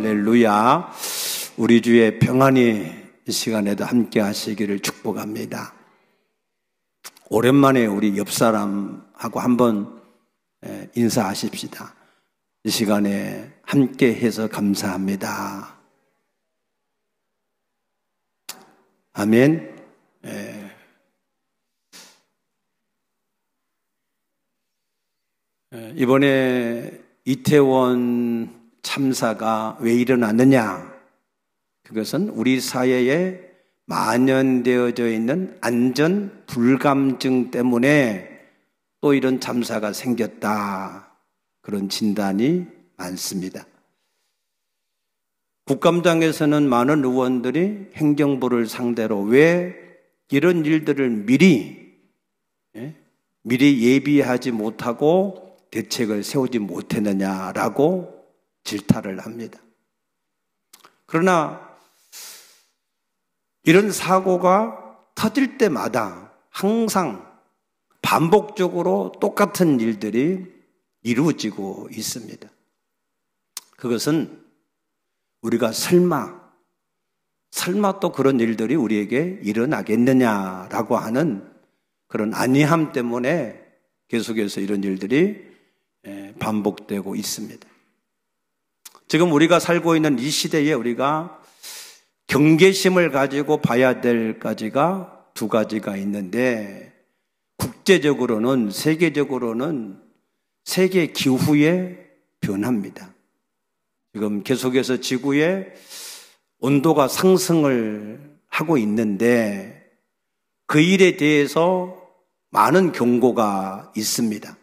할렐루야. 우리 주의 평안이 이 시간에도 함께 하시기를 축복합니다. 오랜만에 우리 옆 사람하고 한번 인사하십시다. 이 시간에 함께 해서 감사합니다. 아멘. 이번에 이태원 참사가 왜 일어났느냐? 그것은 우리 사회에 만연되어져 있는 안전 불감증 때문에 또 이런 참사가 생겼다. 그런 진단이 많습니다. 국감장에서는 많은 의원들이 행정부를 상대로 왜 이런 일들을 미리 예비하지 못하고 대책을 세우지 못했느냐라고 질타를 합니다. 그러나 이런 사고가 터질 때마다 항상 반복적으로 똑같은 일들이 이루어지고 있습니다. 그것은 우리가 설마 또 그런 일들이 우리에게 일어나겠느냐라고 하는 그런 안이함 때문에 계속해서 이런 일들이 반복되고 있습니다. 지금 우리가 살고 있는 이 시대에 우리가 경계심을 가지고 봐야 될 가지가 두 가지가 있는데, 국제적으로는 세계적으로는 세계 기후의 변화입니다. 지금 계속해서 지구의 온도가 상승을 하고 있는데 그 일에 대해서 많은 경고가 있습니다.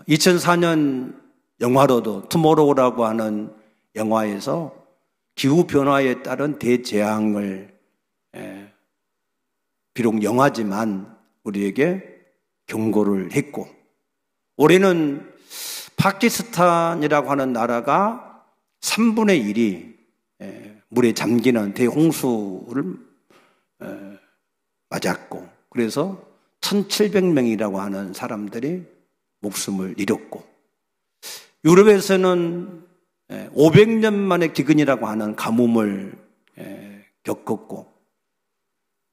2004년 영화로도 투모로우라고 하는 영화에서 기후변화에 따른 대재앙을 비록 영화지만 우리에게 경고를 했고, 올해는 파키스탄이라고 하는 나라가 3분의 1이 물에 잠기는 대홍수를 맞았고, 그래서 1700명이라고 하는 사람들이 목숨을 잃었고, 유럽에서는 500년 만에 기근이라고 하는 가뭄을 겪었고,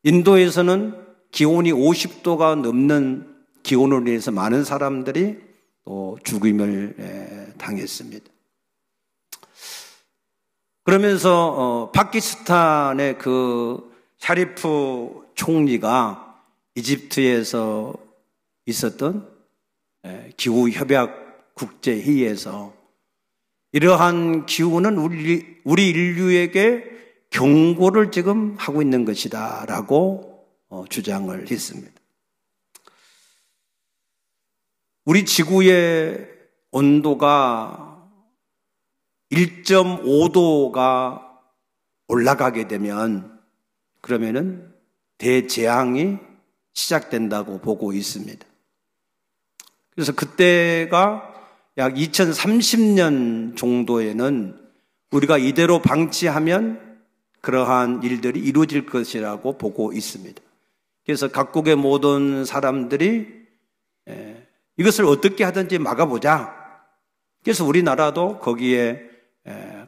인도에서는 기온이 50도가 넘는 기온으로 인해서 많은 사람들이 또 죽임을 당했습니다. 그러면서 파키스탄의 그 샤리프 총리가 이집트에서 있었던 기후협약 국제회의에서 이러한 기후는 우리 인류에게 경고를 지금 하고 있는 것이다 라고 주장을 했습니다. 우리 지구의 온도가 1.5도가 올라가게 되면 그러면은 대재앙이 시작된다고 보고 있습니다. 그래서 그때가 약 2030년 정도에는 우리가 이대로 방치하면 그러한 일들이 이루어질 것이라고 보고 있습니다. 그래서 각국의 모든 사람들이 이것을 어떻게 하든지 막아보자. 그래서 우리나라도 거기에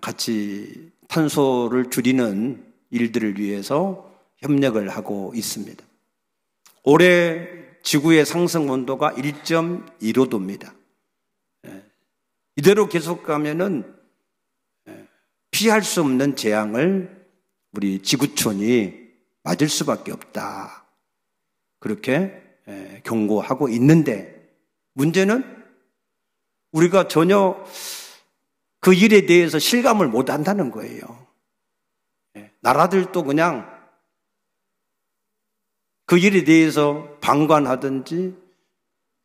같이 탄소를 줄이는 일들을 위해서 협력을 하고 있습니다. 올해 지구의 상승 온도가 1.15도입니다. 이대로 계속 가면은 피할 수 없는 재앙을 우리 지구촌이 맞을 수밖에 없다. 그렇게 경고하고 있는데, 문제는 우리가 전혀 그 일에 대해서 실감을 못 한다는 거예요. 나라들도 그냥 그 일에 대해서 방관하든지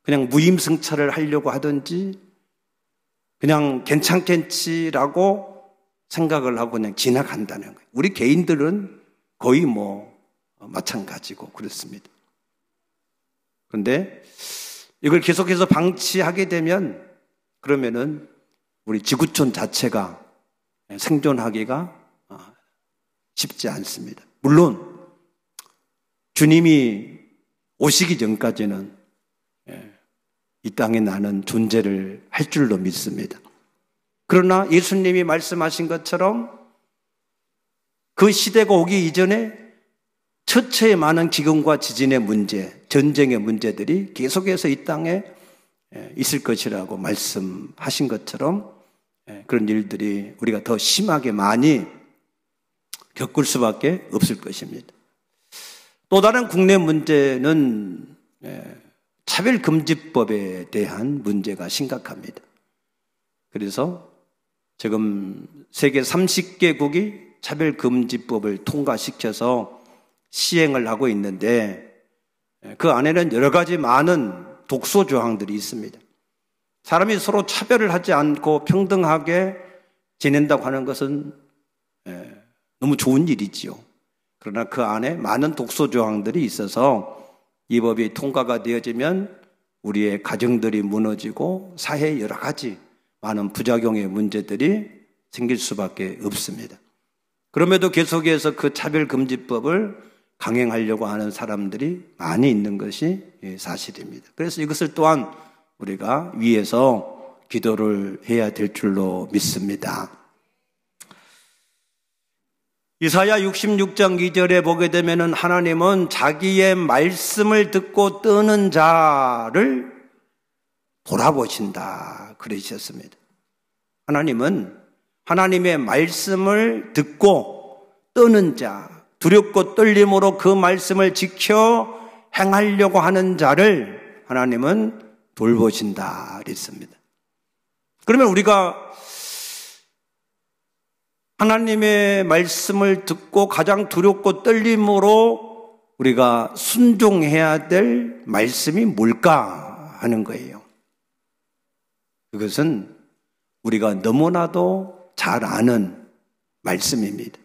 그냥 무임승차를 하려고 하든지 그냥 괜찮겠지라고 생각을 하고 그냥 지나간다는 거예요. 우리 개인들은 거의 마찬가지고 그렇습니다. 그런데 이걸 계속해서 방치하게 되면 그러면은 우리 지구촌 자체가 생존하기가 쉽지 않습니다. 물론 주님이 오시기 전까지는 이 땅에 나는 존재를 할 줄로 믿습니다. 그러나 예수님이 말씀하신 것처럼 그 시대가 오기 이전에 처처에 많은 기근과 지진의 문제, 전쟁의 문제들이 계속해서 이 땅에 있을 것이라고 말씀하신 것처럼 그런 일들이 우리가 더 심하게 많이 겪을 수밖에 없을 것입니다. 또 다른 국내 문제는 차별금지법에 대한 문제가 심각합니다. 그래서 지금 세계 30개국이 차별금지법을 통과시켜서 시행을 하고 있는데 그 안에는 여러 가지 많은 독소 조항들이 있습니다. 사람이 서로 차별을 하지 않고 평등하게 지낸다고 하는 것은 너무 좋은 일이지요. 그러나 그 안에 많은 독소 조항들이 있어서 이 법이 통과가 되어지면 우리의 가정들이 무너지고 사회에 여러 가지 많은 부작용의 문제들이 생길 수밖에 없습니다. 그럼에도 계속해서 그 차별금지법을 강행하려고 하는 사람들이 많이 있는 것이 사실입니다. 그래서 이것을 또한 우리가 위에서 기도를 해야 될 줄로 믿습니다. 이사야 66장 2절에 보게 되면은 하나님은 자기의 말씀을 듣고 떠는 자를 돌아보신다 그러셨습니다. 하나님은 하나님의 말씀을 듣고 떠는 자, 두렵고 떨림으로 그 말씀을 지켜 행하려고 하는 자를 하나님은 돌보신다 그랬습니다. 그러면 우리가 하나님의 말씀을 듣고 가장 두렵고 떨림으로 우리가 순종해야 될 말씀이 뭘까 하는 거예요. 그것은 우리가 너무나도 잘 아는 말씀입니다.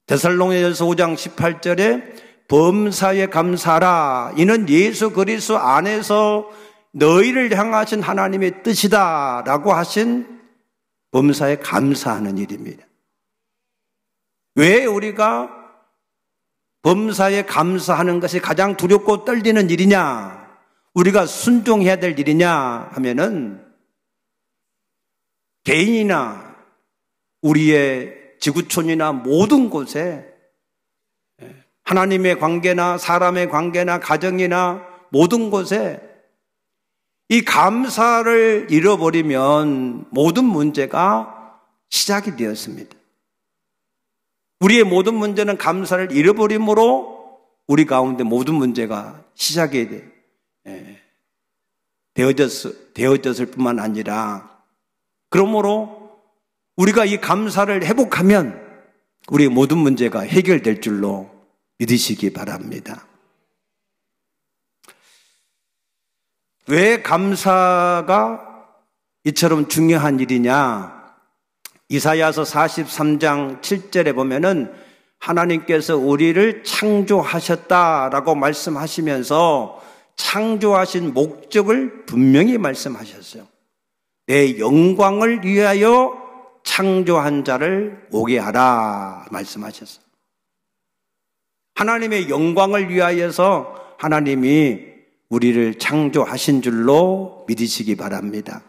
데살로니가전서 5장 18절에 범사에 감사하라. 이는 예수 그리스도 안에서 너희를 향하신 하나님의 뜻이다 라고 하신 범사에 감사하는 일입니다. 왜 우리가 범사에 감사하는 것이 가장 두렵고 떨리는 일이냐, 우리가 순종해야 될 일이냐 하면은 개인이나 우리의 지구촌이나 모든 곳에 하나님의 관계나 사람의 관계나 가정이나 모든 곳에 이 감사를 잃어버리면 모든 문제가 시작이 되었습니다. 우리의 모든 문제는 감사를 잃어버림으로 우리 가운데 모든 문제가 시작이 되어졌을 뿐만 아니라, 그러므로 우리가 이 감사를 회복하면 우리의 모든 문제가 해결될 줄로 믿으시기 바랍니다. 왜 감사가 이처럼 중요한 일이냐? 이사야서 43장 7절에 보면은 하나님께서 우리를 창조하셨다라고 말씀하시면서 창조하신 목적을 분명히 말씀하셨어요. 내 영광을 위하여 창조한 자를 오게 하라 말씀하셨어요. 하나님의 영광을 위하여서 하나님이 우리를 창조하신 줄로 믿으시기 바랍니다.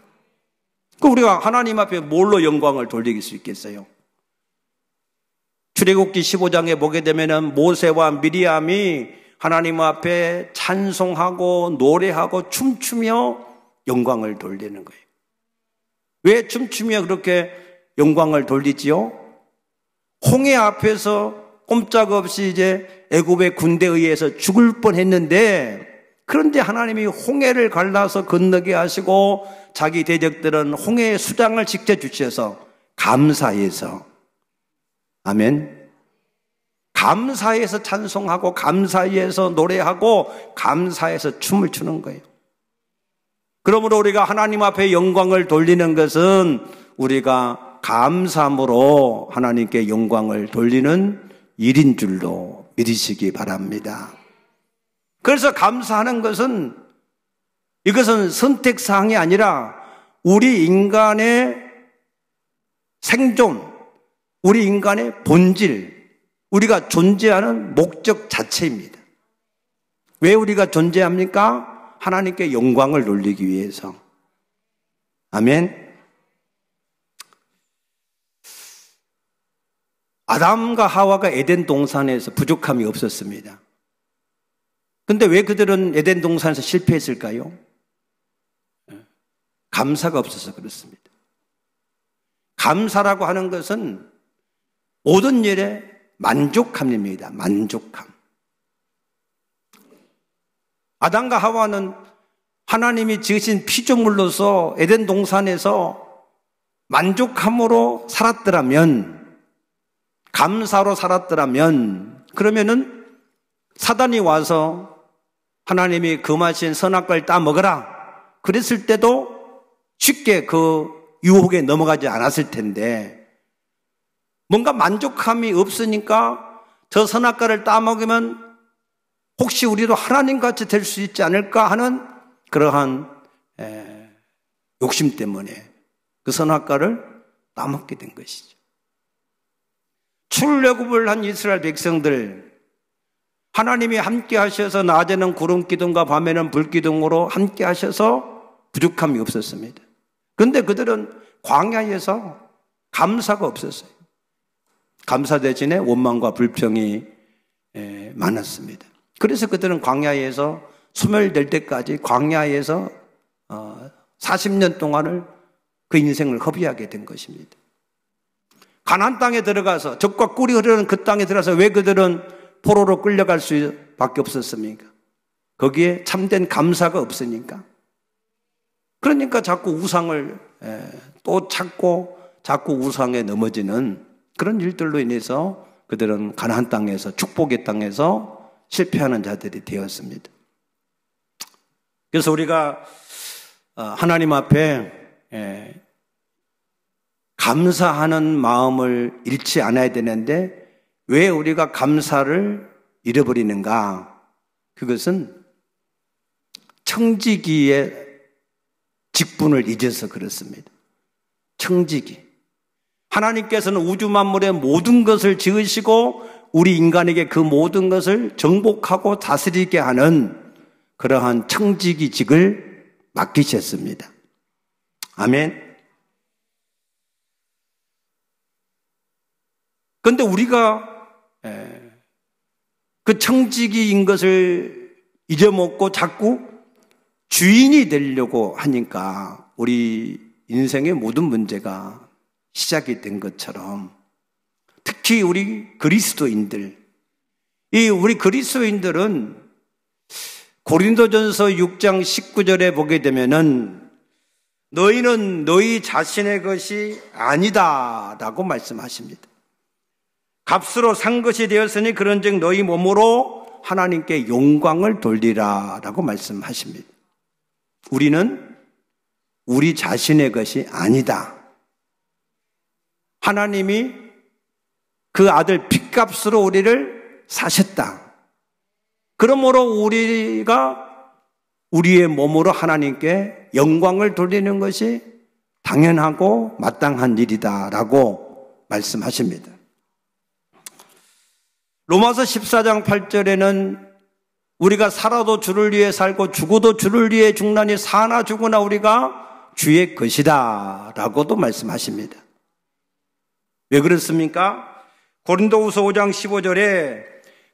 우리가 하나님 앞에 뭘로 영광을 돌릴 수 있겠어요? 출애굽기 15장에 보게 되면은 모세와 미리암이 하나님 앞에 찬송하고 노래하고 춤추며 영광을 돌리는 거예요. 왜 춤추며 그렇게 영광을 돌리지요? 홍해 앞에서 꼼짝없이 이제 애굽의 군대에 의해서 죽을 뻔했는데, 그런데 하나님이 홍해를 갈라서 건너게 하시고 자기 대적들은 홍해의 수장을 지켜주셔서 감사해서, 아멘, 감사해서 찬송하고 감사해서 노래하고 감사해서 춤을 추는 거예요. 그러므로 우리가 하나님 앞에 영광을 돌리는 것은 우리가 감사함으로 하나님께 영광을 돌리는 일인 줄로 믿으시기 바랍니다. 그래서 감사하는 것은, 이것은 선택사항이 아니라 우리 인간의 생존, 우리 인간의 본질, 우리가 존재하는 목적 자체입니다. 왜 우리가 존재합니까? 하나님께 영광을 돌리기 위해서. 아멘. 아담과 하와가 에덴 동산에서 부족함이 없었습니다. 근데 왜 그들은 에덴 동산에서 실패했을까요? 감사가 없어서 그렇습니다. 감사라고 하는 것은 모든 일에 만족함입니다. 만족함. 아담과 하와는 하나님이 지으신 피조물로서 에덴 동산에서 만족함으로 살았더라면, 감사로 살았더라면, 그러면은 사단이 와서 하나님이 금하신 선악과를 따먹어라 그랬을 때도 쉽게 그 유혹에 넘어가지 않았을 텐데, 뭔가 만족함이 없으니까 저 선악과를 따먹으면 혹시 우리도 하나님같이 될 수 있지 않을까 하는 그러한 욕심 때문에 그 선악과를 따먹게 된 것이죠. 출애굽을 한 이스라엘 백성들, 하나님이 함께 하셔서 낮에는 구름 기둥과 밤에는 불 기둥으로 함께 하셔서 부족함이 없었습니다. 그런데 그들은 광야에서 감사가 없었어요. 감사 대신에 원망과 불평이 많았습니다. 그래서 그들은 광야에서 소멸될 때까지 광야에서 40년 동안을 그 인생을 허비하게 된 것입니다. 가나안 땅에 들어가서 젖과 꿀이 흐르는 그 땅에 들어가서 왜 그들은 포로로 끌려갈 수밖에 없었습니까? 거기에 참된 감사가 없으니까. 그러니까 자꾸 우상을 또 찾고 자꾸 우상에 넘어지는 그런 일들로 인해서 그들은 가나안 땅에서, 축복의 땅에서 실패하는 자들이 되었습니다. 그래서 우리가 하나님 앞에 감사하는 마음을 잃지 않아야 되는데 왜 우리가 감사를 잃어버리는가? 그것은 청지기의 직분을 잊어서 그렇습니다. 청지기. 하나님께서는 우주 만물의 모든 것을 지으시고 우리 인간에게 그 모든 것을 정복하고 다스리게 하는 그러한 청지기직을 맡기셨습니다. 아멘. 그런데 우리가 그 청지기인 것을 잊어먹고 자꾸 주인이 되려고 하니까 우리 인생의 모든 문제가 시작이 된 것처럼, 특히 우리 그리스도인들, 우리 그리스도인들은 고린도전서 6장 19절에 보게 되면은 너희는 너희 자신의 것이 아니다 라고 말씀하십니다. 값으로 산 것이 되었으니 그런즉 너희 몸으로 하나님께 영광을 돌리라 라고 말씀하십니다. 우리는 우리 자신의 것이 아니다. 하나님이 그 아들 핏값으로 우리를 사셨다. 그러므로 우리가 우리의 몸으로 하나님께 영광을 돌리는 것이 당연하고 마땅한 일이다라고 말씀하십니다. 로마서 14장 8절에는 우리가 살아도 주를 위해 살고 죽어도 주를 위해 죽나니 사나 죽으나 우리가 주의 것이다 라고도 말씀하십니다. 왜 그렇습니까? 고린도후서 5장 15절에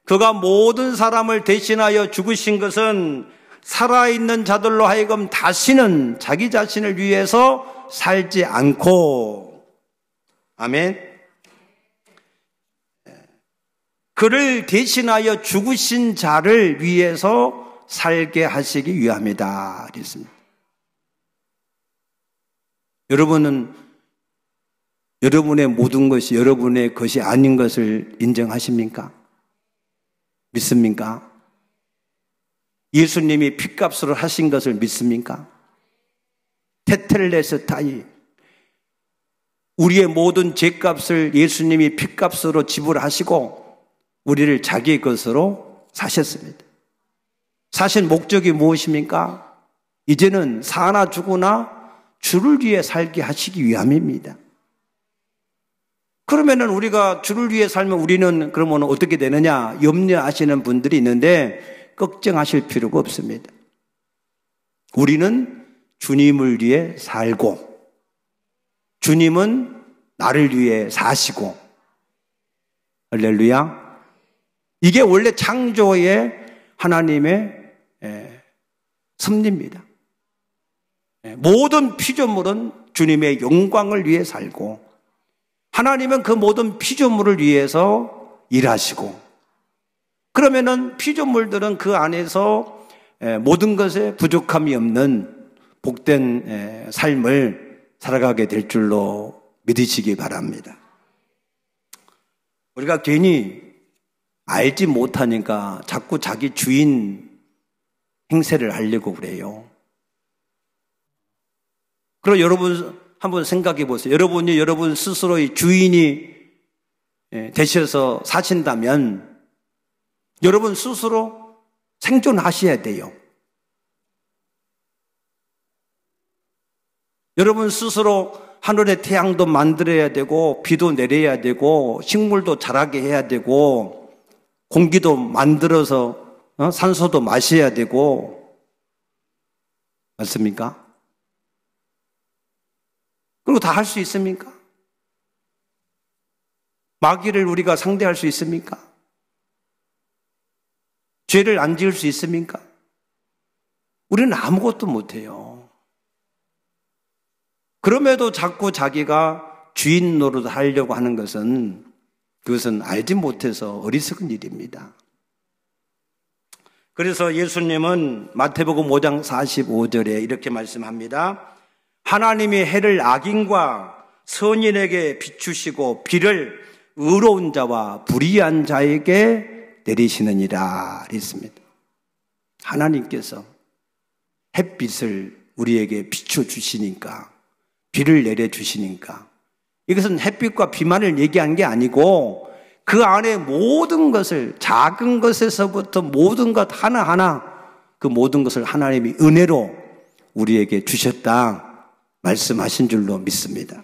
그가 모든 사람을 대신하여 죽으신 것은 살아있는 자들로 하여금 다시는 자기 자신을 위해서 살지 않고, 아멘, 그를 대신하여 죽으신 자를 위해서 살게 하시기 위함이다 그랬습니다. 여러분은 여러분의 모든 것이 여러분의 것이 아닌 것을 인정하십니까? 믿습니까? 예수님이 핏값으로 하신 것을 믿습니까? 테텔레스타이, 우리의 모든 죄값을 예수님이 핏값으로 지불하시고 우리를 자기의 것으로 사셨습니다. 사신 목적이 무엇입니까? 이제는 사나 죽으나 주를 위해 살게 하시기 위함입니다. 그러면은 우리가 주를 위해 살면 우리는 그러면 어떻게 되느냐 염려하시는 분들이 있는데 걱정하실 필요가 없습니다. 우리는 주님을 위해 살고 주님은 나를 위해 사시고 할렐루야. 이게 원래 창조의 하나님의 섭리입니다. 모든 피조물은 주님의 영광을 위해 살고 하나님은 그 모든 피조물을 위해서 일하시고 그러면은 피조물들은 그 안에서 모든 것에 부족함이 없는 복된 삶을 살아가게 될 줄로 믿으시기 바랍니다. 우리가 괜히 알지 못하니까 자꾸 자기 주인 행세를 하려고 그래요. 그럼 여러분 한번 생각해 보세요. 여러분이 여러분 스스로의 주인이 되셔서 사신다면 여러분 스스로 생존하셔야 돼요. 여러분 스스로 하늘의 태양도 만들어야 되고 비도 내려야 되고 식물도 자라게 해야 되고 공기도 만들어서 산소도 마셔야 되고 맞습니까? 그리고 다 할 수 있습니까? 마귀를 우리가 상대할 수 있습니까? 죄를 안 지을 수 있습니까? 우리는 아무것도 못해요. 그럼에도 자꾸 자기가 주인 노릇 하려고 하는 것은 그것은 알지 못해서 어리석은 일입니다. 그래서 예수님은 마태복음 5장 45절에 이렇게 말씀합니다. 하나님이 해를 악인과 선인에게 비추시고 비를 의로운 자와 불의한 자에게 내리시느니라 그랬습니다. 하나님께서 햇빛을 우리에게 비춰주시니까 비를 내려주시니까 이것은 햇빛과 비만을 얘기한 게 아니고 그 안에 모든 것을 작은 것에서부터 모든 것 하나하나 그 모든 것을 하나님이 은혜로 우리에게 주셨다 말씀하신 줄로 믿습니다.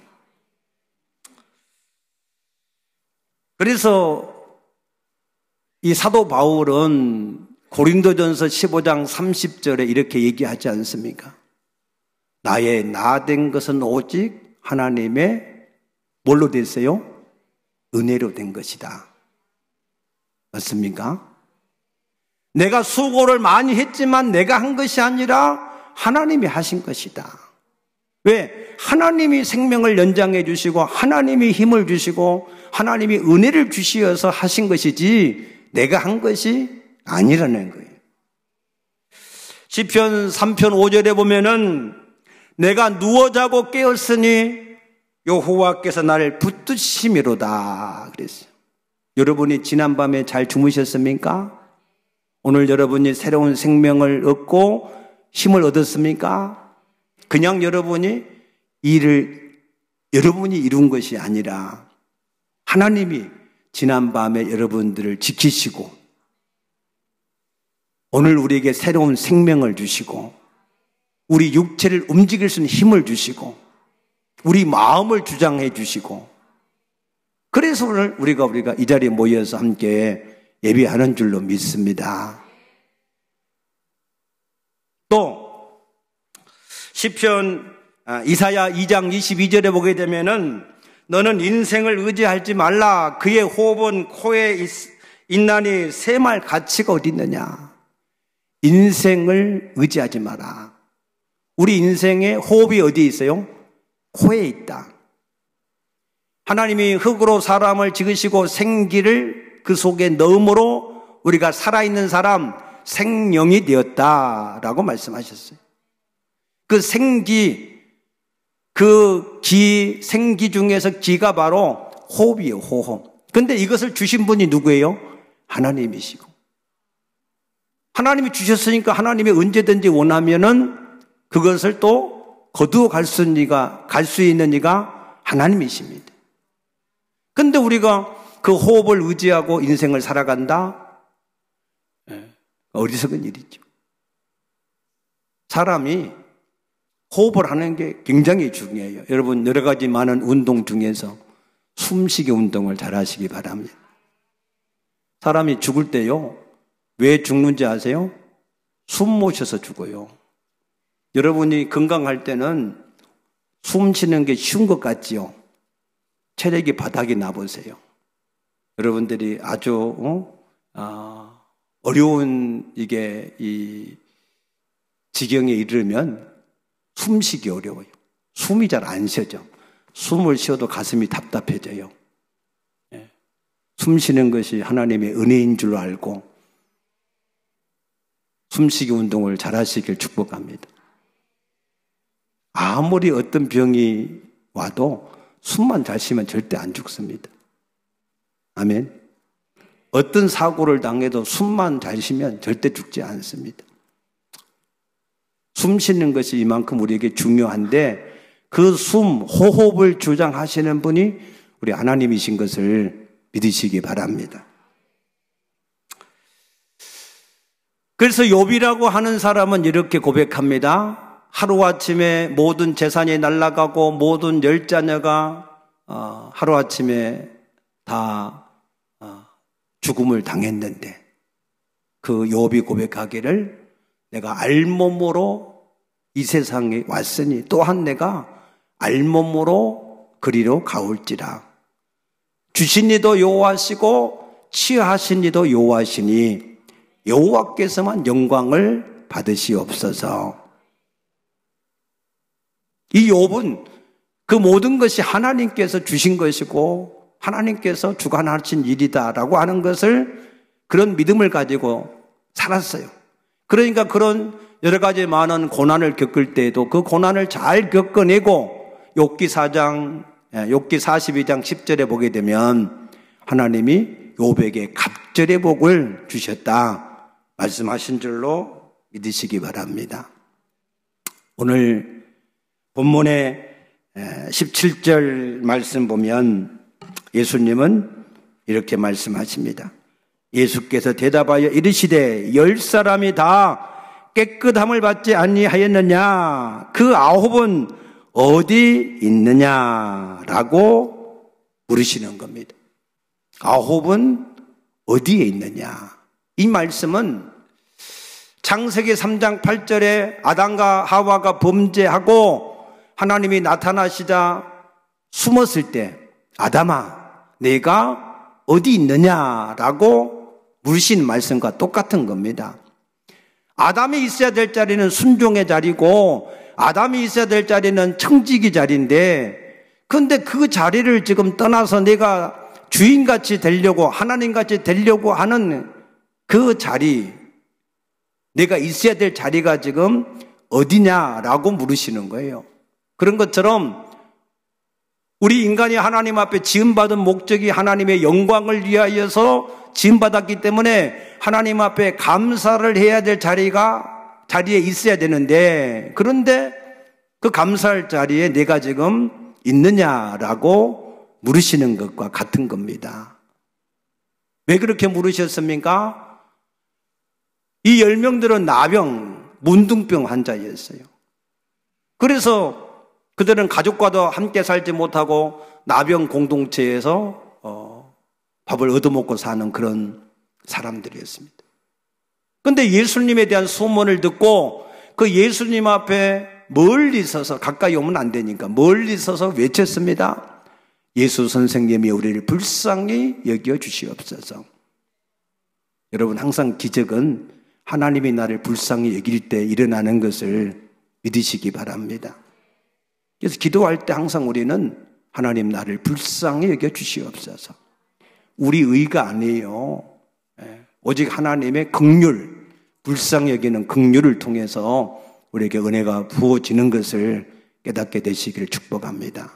그래서 이 사도 바울은 고린도전서 15장 30절에 이렇게 얘기하지 않습니까? 나의 나된 것은 오직 하나님의 뭘로 됐어요? 은혜로 된 것이다. 맞습니까? 내가 수고를 많이 했지만 내가 한 것이 아니라 하나님이 하신 것이다. 왜? 하나님이 생명을 연장해 주시고 하나님이 힘을 주시고 하나님이 은혜를 주시어서 하신 것이지 내가 한 것이 아니라는 거예요. 시편 3편 5절에 보면은 내가 누워 자고 깨었으니 여호와께서 나를 붙드심이로다 그랬어요. 여러분이 지난밤에 잘 주무셨습니까? 오늘 여러분이 새로운 생명을 얻고 힘을 얻었습니까? 그냥 여러분이 여러분이 이룬 것이 아니라 하나님이 지난밤에 여러분들을 지키시고 오늘 우리에게 새로운 생명을 주시고 우리 육체를 움직일 수 있는 힘을 주시고 우리 마음을 주장해 주시고 그래서 오늘 우리가 이 자리에 모여서 함께 예배하는 줄로 믿습니다. 또 시편 이사야 2장 22절에 보게 되면은 너는 인생을 의지하지 말라 그의 호흡은 코에 있나니 새말 가치가 어디 있느냐. 인생을 의지하지 마라. 우리 인생의 호흡이 어디에 있어요? 코에 있다. 하나님이 흙으로 사람을 지으시고 생기를 그 속에 넣음으로 우리가 살아있는 사람 생명이 되었다라고 말씀하셨어요. 그 생기 중에서 기가 바로 호흡이에요. 호흡. 근데 이것을 주신 분이 누구예요? 하나님이시고 하나님이 주셨으니까 하나님이 언제든지 원하면은 그것을 또 거두어 갈 수 있는 이가 하나님이십니다. 근데 우리가 그 호흡을 의지하고 인생을 살아간다? 어리석은 일이죠. 사람이 호흡을 하는 게 굉장히 중요해요. 여러분 여러 가지 많은 운동 중에서 숨쉬기 운동을 잘 하시기 바랍니다. 사람이 죽을 때요. 왜 죽는지 아세요? 숨 못 쉬어서 죽어요. 여러분이 건강할 때는 숨 쉬는 게 쉬운 것 같지요? 체력이 바닥이 나보세요. 여러분들이 아주 어려운 이 지경에 이르면 숨쉬기 어려워요. 숨이 잘 안 쉬어져. 숨을 쉬어도 가슴이 답답해져요. 숨 쉬는 것이 하나님의 은혜인 줄 알고 숨쉬기 운동을 잘 하시길 축복합니다. 아무리 어떤 병이 와도 숨만 잘 쉬면 절대 안 죽습니다. 아멘. 어떤 사고를 당해도 숨만 잘 쉬면 절대 죽지 않습니다. 숨 쉬는 것이 이만큼 우리에게 중요한데 그 숨, 호흡을 주장하시는 분이 우리 하나님이신 것을 믿으시기 바랍니다. 그래서 욥이라고 하는 사람은 이렇게 고백합니다. 하루아침에 모든 재산이 날아가고 모든 열자녀가 하루아침에 다 죽음을 당했는데 그 욥이 고백하기를 내가 알몸으로 이 세상에 왔으니 또한 내가 알몸으로 그리로 가올지라. 주신 이도 여호와시고 취하신 이도 여호와시니 여호와께서만 영광을 받으시옵소서. 이 욥은 그 모든 것이 하나님께서 주신 것이고 하나님께서 주관하신 일이다라고 하는 것을 그런 믿음을 가지고 살았어요. 그러니까 그런 여러 가지 많은 고난을 겪을 때에도 그 고난을 잘 겪어내고 욥기 42장 10절에 보게 되면 하나님이 욥에게 갑절의 복을 주셨다 말씀하신 줄로 믿으시기 바랍니다. 오늘 본문의 17절 말씀 보면 예수님은 이렇게 말씀하십니다. 예수께서 대답하여 이르시되 10사람이 다 깨끗함을 받지 아니하였느냐? 그 9은 어디 있느냐라고 물으시는 겁니다. 9은 어디에 있느냐? 이 말씀은 창세기 3장 8절에 아담과 하와가 범죄하고 하나님이 나타나시자 숨었을 때 아담아 내가 어디 있느냐라고 물으신 말씀과 똑같은 겁니다. 아담이 있어야 될 자리는 순종의 자리고 아담이 있어야 될 자리는 청지기 자리인데 그런데 그 자리를 지금 떠나서 내가 주인같이 되려고 하나님같이 되려고 하는 그 자리, 내가 있어야 될 자리가 지금 어디냐라고 물으시는 거예요. 그런 것처럼 우리 인간이 하나님 앞에 지음받은 목적이 하나님의 영광을 위하여서 지음받았기 때문에 하나님 앞에 감사를 해야 될 자리에 있어야 되는데 그런데 그 감사할 자리에 내가 지금 있느냐라고 물으시는 것과 같은 겁니다. 왜 그렇게 물으셨습니까? 이 10명들은 나병, 문둥병 환자였어요. 그래서 그들은 가족과도 함께 살지 못하고 나병 공동체에서 밥을 얻어먹고 사는 그런 사람들이었습니다. 그런데 예수님에 대한 소문을 듣고 그 예수님 앞에 멀리 서서, 가까이 오면 안 되니까 멀리 서서 외쳤습니다. 예수 선생님이 우리를 불쌍히 여겨 주시옵소서. 여러분 항상 기적은 하나님이 나를 불쌍히 여길 때 일어나는 것을 믿으시기 바랍니다. 그래서 기도할 때 항상 우리는 하나님 나를 불쌍히 여겨 주시옵소서. 우리 의가 아니에요. 오직 하나님의 긍휼, 불쌍히 여기는 긍휼을 통해서 우리에게 은혜가 부어지는 것을 깨닫게 되시기를 축복합니다.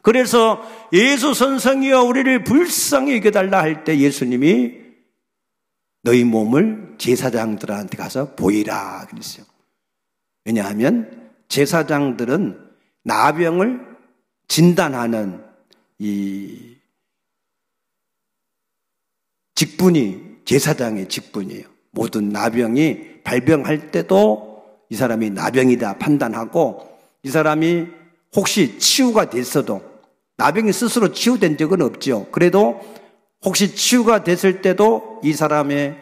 그래서 예수 선생이여 우리를 불쌍히 여겨달라 할 때 예수님이 너희 몸을 제사장들한테 가서 보이라 그랬어요. 왜냐하면 제사장들은 나병을 진단하는 이 직분이 제사장의 직분이에요. 모든 나병이 발병할 때도 이 사람이 나병이다 판단하고 이 사람이 혹시 치유가 됐어도 나병이 스스로 치유된 적은 없죠. 그래도 혹시 치유가 됐을 때도 이 사람의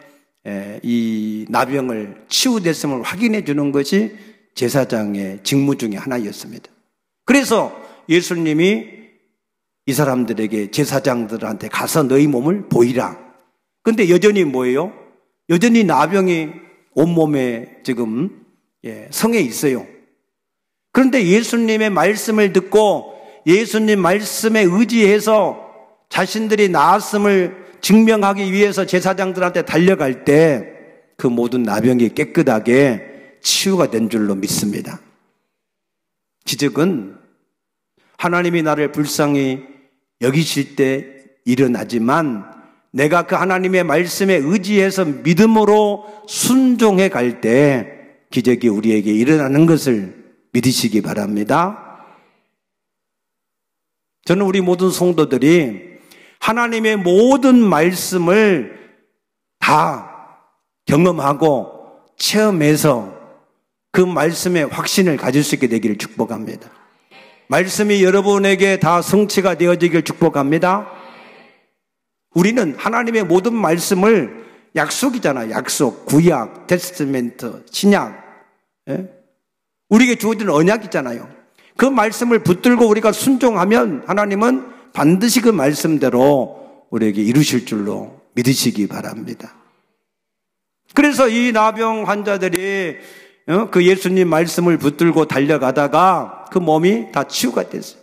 이 나병을 치유됐음을 확인해 주는 것이 제사장의 직무 중에 하나였습니다. 그래서 예수님이 이 사람들에게 제사장들한테 가서 너희 몸을 보이라. 근데 여전히 뭐예요? 여전히 나병이 온몸에 지금 성에 있어요. 그런데 예수님의 말씀을 듣고 예수님 말씀에 의지해서 자신들이 나았음을 증명하기 위해서 제사장들한테 달려갈 때 그 모든 나병이 깨끗하게 치유가 된 줄로 믿습니다. 기적은 하나님이 나를 불쌍히 여기실 때 일어나지만 내가 그 하나님의 말씀에 의지해서 믿음으로 순종해 갈 때 기적이 우리에게 일어나는 것을 믿으시기 바랍니다. 저는 우리 모든 성도들이 하나님의 모든 말씀을 다 경험하고 체험해서 그 말씀에 확신을 가질 수 있게 되기를 축복합니다. 말씀이 여러분에게 다 성취가 되어지길 축복합니다. 우리는 하나님의 모든 말씀을 약속이잖아요. 약속, 구약, 테스트멘트, 신약, 우리에게 주어진 언약이잖아요. 그 말씀을 붙들고 우리가 순종하면 하나님은 반드시 그 말씀대로 우리에게 이루실 줄로 믿으시기 바랍니다. 그래서 이 나병 환자들이 그 예수님 말씀을 붙들고 달려가다가 그 몸이 다 치유가 됐어요.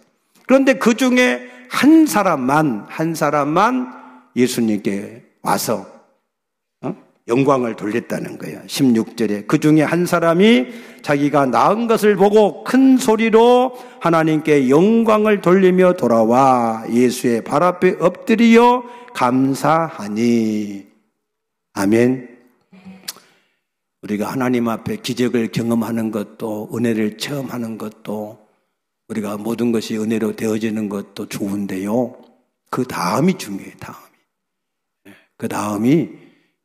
그런데 그 중에 한 사람만 예수님께 와서 영광을 돌렸다는 거예요. 16절에 그 중에 한 사람이 자기가 나은 것을 보고 큰 소리로 하나님께 영광을 돌리며 돌아와 예수의 발 앞에 엎드려 감사하니. 아멘. 우리가 하나님 앞에 기적을 경험하는 것도 은혜를 체험하는 것도 우리가 모든 것이 은혜로 되어지는 것도 좋은데요. 그 다음이 중요해요. 그 다음이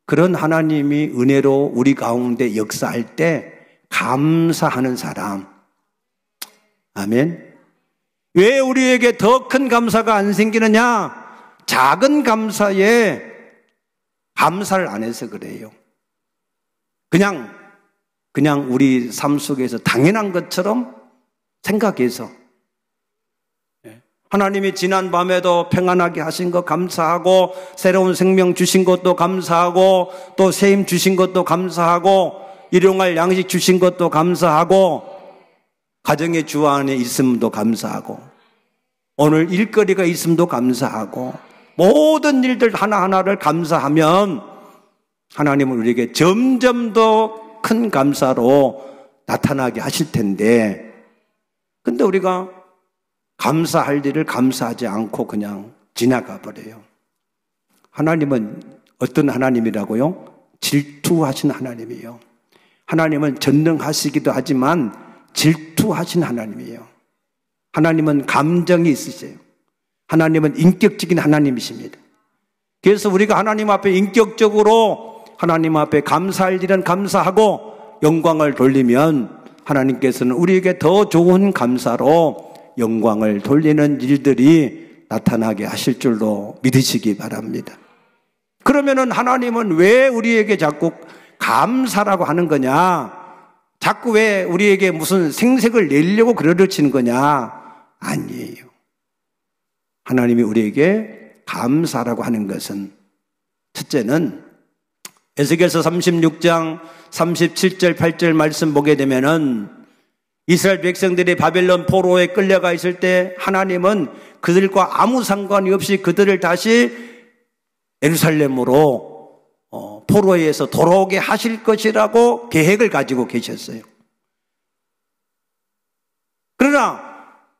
그런 하나님이 은혜로 우리 가운데 역사할 때 감사하는 사람. 아멘. 왜 우리에게 더 큰 감사가 안 생기느냐? 작은 감사에 감사를 안 해서 그래요. 그냥 우리 삶 속에서 당연한 것처럼 생각해서 하나님이 지난 밤에도 평안하게 하신 것 감사하고 새로운 생명 주신 것도 감사하고 또 새 힘 주신 것도 감사하고 일용할 양식 주신 것도 감사하고 가정의 주 안에 있음도 감사하고 오늘 일거리가 있음도 감사하고 모든 일들 하나하나를 감사하면 하나님은 우리에게 점점 더 큰 감사로 나타나게 하실 텐데 근데 우리가 감사할 일을 감사하지 않고 그냥 지나가 버려요. 하나님은 어떤 하나님이라고요? 질투하신 하나님이에요. 하나님은 전능하시기도 하지만 질투하신 하나님이에요. 하나님은 감정이 있으세요. 하나님은 인격적인 하나님이십니다. 그래서 우리가 하나님 앞에 인격적으로 하나님 앞에 감사할 일은 감사하고 영광을 돌리면 하나님께서는 우리에게 더 좋은 감사로 영광을 돌리는 일들이 나타나게 하실 줄로 믿으시기 바랍니다. 그러면은 하나님은 왜 우리에게 자꾸 감사라고 하는 거냐? 자꾸 왜 우리에게 무슨 생색을 내려고 그러치는 거냐? 아니에요. 하나님이 우리에게 감사라고 하는 것은 첫째는 에스겔서 36장 37절 8절 말씀 보게 되면은 이스라엘 백성들이 바벨론 포로에 끌려가 있을 때 하나님은 그들과 아무 상관이 없이 그들을 다시 예루살렘으로 포로에서 돌아오게 하실 것이라고 계획을 가지고 계셨어요. 그러나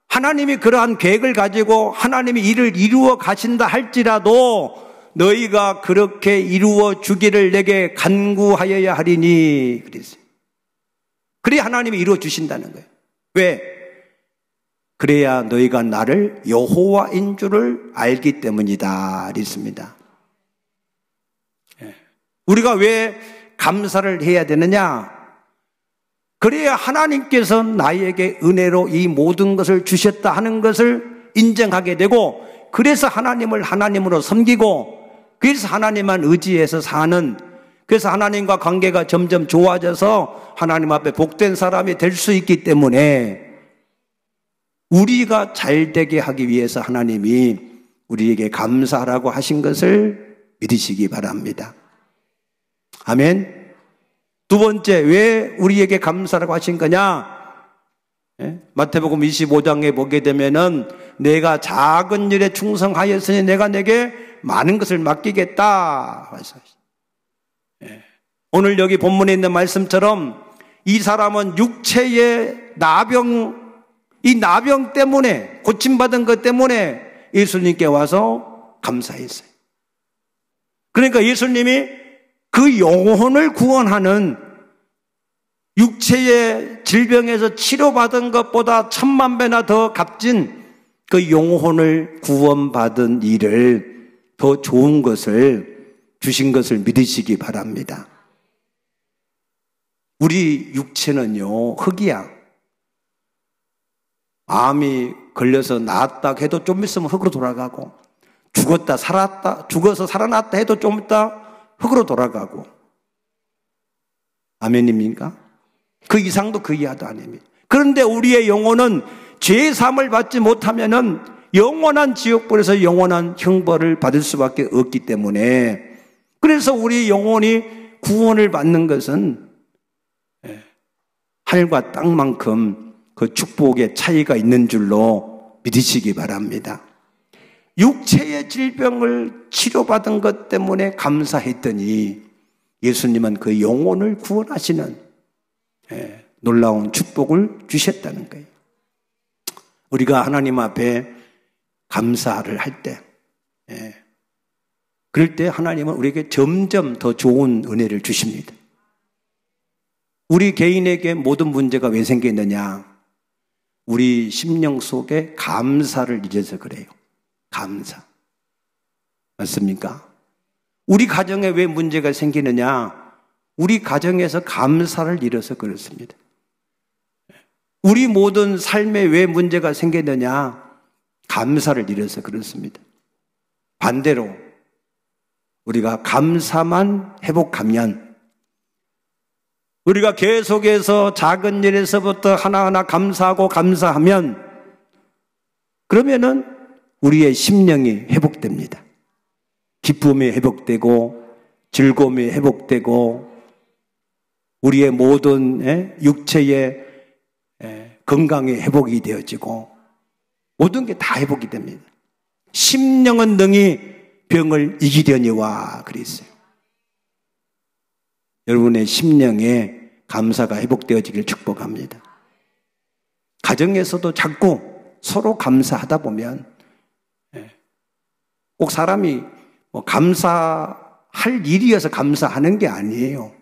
하나님이 그러한 계획을 가지고 하나님이 이를 이루어 가신다 할지라도 너희가 그렇게 이루어 주기를 내게 간구하여야 하리니 그랬어요. 그래야 하나님이 이루어 주신다는 거예요. 왜? 그래야 너희가 나를 여호와인 줄을 알기 때문이다 그랬습니다. 우리가 왜 감사를 해야 되느냐? 그래야 하나님께서 나에게 은혜로 이 모든 것을 주셨다 하는 것을 인정하게 되고 그래서 하나님을 하나님으로 섬기고 그래서 하나님만 의지해서 사는 그래서 하나님과 관계가 점점 좋아져서 하나님 앞에 복된 사람이 될 수 있기 때문에 우리가 잘 되게 하기 위해서 하나님이 우리에게 감사하라고 하신 것을 믿으시기 바랍니다. 아멘. 두 번째, 왜 우리에게 감사라고 하신 거냐? 마태복음 25장에 보게 되면은 내가 작은 일에 충성하였으니 내가 내게 많은 것을 맡기겠다. 오늘 여기 본문에 있는 말씀처럼 이 사람은 육체의 나병, 이 나병 때문에, 고침받은 것 때문에 예수님께 와서 감사했어요. 그러니까 예수님이 그 영혼을 구원하는, 육체의 질병에서 치료받은 것보다 10,000배나 더 값진 그 영혼을 구원받은 일을, 더 좋은 것을 주신 것을 믿으시기 바랍니다. 우리 육체는요, 흙이야. 암이 걸려서 나았다 해도 좀 있으면 흙으로 돌아가고, 죽었다 살았다, 죽어서 살아났다 해도 좀 있다 흙으로 돌아가고. 아멘입니까? 그 이상도 그 이하도 아닙니다. 그런데 우리의 영혼은 죄 사함을 받지 못하면은 영원한 지옥불에서 영원한 형벌을 받을 수밖에 없기 때문에, 그래서 우리 영혼이 구원을 받는 것은 하늘과 땅만큼 그 축복의 차이가 있는 줄로 믿으시기 바랍니다. 육체의 질병을 치료받은 것 때문에 감사했더니 예수님은 그 영혼을 구원하시는 놀라운 축복을 주셨다는 거예요. 우리가 하나님 앞에 감사를 할 때, 그럴 때 하나님은 우리에게 점점 더 좋은 은혜를 주십니다. 우리 개인에게 모든 문제가 왜 생기느냐? 우리 심령 속에 감사를 잊어서 그래요. 감사. 맞습니까? 우리 가정에 왜 문제가 생기느냐? 우리 가정에서 감사를 잃어서 그렇습니다. 우리 모든 삶에 왜 문제가 생기느냐? 감사를 잃어서 그렇습니다. 반대로 우리가 감사만 회복하면, 우리가 계속해서 작은 일에서부터 하나하나 감사하고 감사하면, 그러면은 우리의 심령이 회복됩니다. 기쁨이 회복되고 즐거움이 회복되고 우리의 모든 육체의 건강이 회복이 되어지고 모든 게 다 회복이 됩니다. 심령은 능히 병을 이기려니와 그랬어요. 여러분의 심령에 감사가 회복되어지길 축복합니다. 가정에서도 자꾸 서로 감사하다 보면, 꼭 사람이 감사할 일이어서 감사하는 게 아니에요.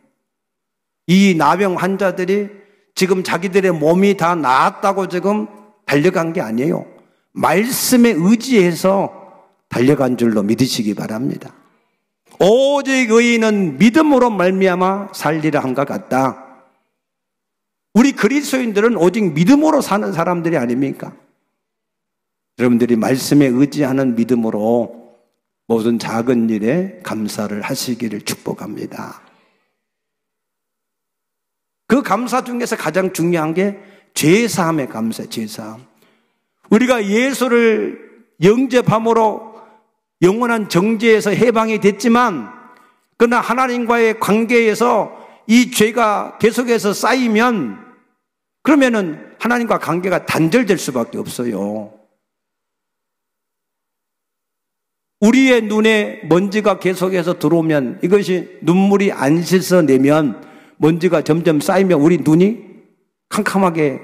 이 나병 환자들이 지금 자기들의 몸이 다 나았다고 지금 달려간 게 아니에요. 말씀에 의지해서 달려간 줄로 믿으시기 바랍니다. 오직 의인은 믿음으로 말미암아 살리라 한 것 같다. 우리 그리스도인들은 오직 믿음으로 사는 사람들이 아닙니까? 여러분들이 말씀에 의지하는 믿음으로 모든 작은 일에 감사를 하시기를 축복합니다. 그 감사 중에서 가장 중요한 게 죄사함의 감사예요. 죄사함. 우리가 예수를 영접함으로 영원한 정죄에서 해방이 됐지만, 그러나 하나님과의 관계에서 이 죄가 계속해서 쌓이면, 그러면은 하나님과 관계가 단절될 수밖에 없어요. 우리의 눈에 먼지가 계속해서 들어오면, 이것이 눈물이 안 씻어내면 먼지가 점점 쌓이면 우리 눈이 캄캄하게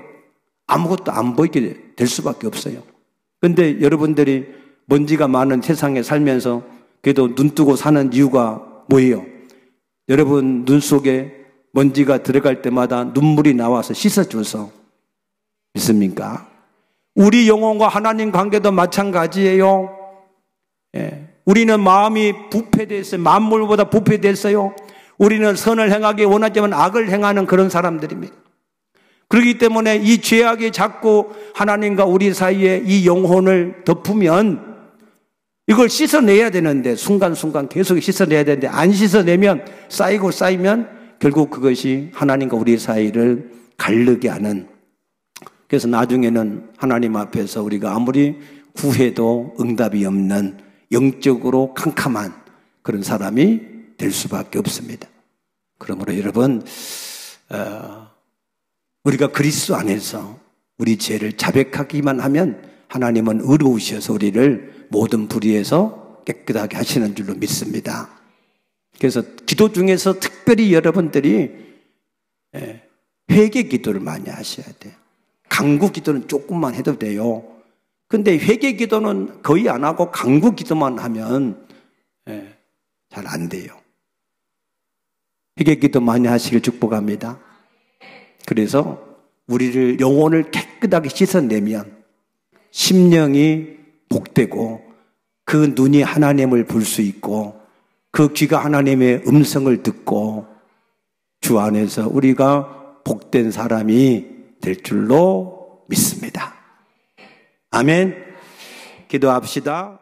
아무것도 안 보이게 될 수밖에 없어요. 그런데 여러분들이 먼지가 많은 세상에 살면서 그래도 눈 뜨고 사는 이유가 뭐예요? 여러분 눈 속에 먼지가 들어갈 때마다 눈물이 나와서 씻어줘서. 믿습니까? 우리 영혼과 하나님 관계도 마찬가지예요. 우리는 마음이 부패됐어요. 만물보다 부패됐어요. 우리는 선을 행하기 원하지만 악을 행하는 그런 사람들입니다. 그렇기 때문에 이 죄악이 자꾸 하나님과 우리 사이에 이 영혼을 덮으면 이걸 씻어내야 되는데, 순간순간 계속 씻어내야 되는데 안 씻어내면 쌓이고 쌓이면 결국 그것이 하나님과 우리 사이를 갈르게 하는 그래서 나중에는 하나님 앞에서 우리가 아무리 구해도 응답이 없는 영적으로 캄캄한 그런 사람이 될 수밖에 없습니다. 그러므로 여러분, 우리가 그리스도 안에서 우리 죄를 자백하기만 하면 하나님은 의로우셔서 우리를 모든 불의에서 깨끗하게 하시는 줄로 믿습니다. 그래서 기도 중에서 특별히 여러분들이 회개 기도를 많이 하셔야 돼요. 간구 기도는 조금만 해도 돼요. 근데 회개 기도는 거의 안 하고 간구 기도만 하면 잘 안 돼요. 회개 기도 많이 하시길 축복합니다. 그래서 우리를 영혼을 깨끗하게 씻어내면 심령이 복되고 그 눈이 하나님을 볼 수 있고 그 귀가 하나님의 음성을 듣고 주 안에서 우리가 복된 사람이 될 줄로 믿습니다. 아멘. 기도합시다.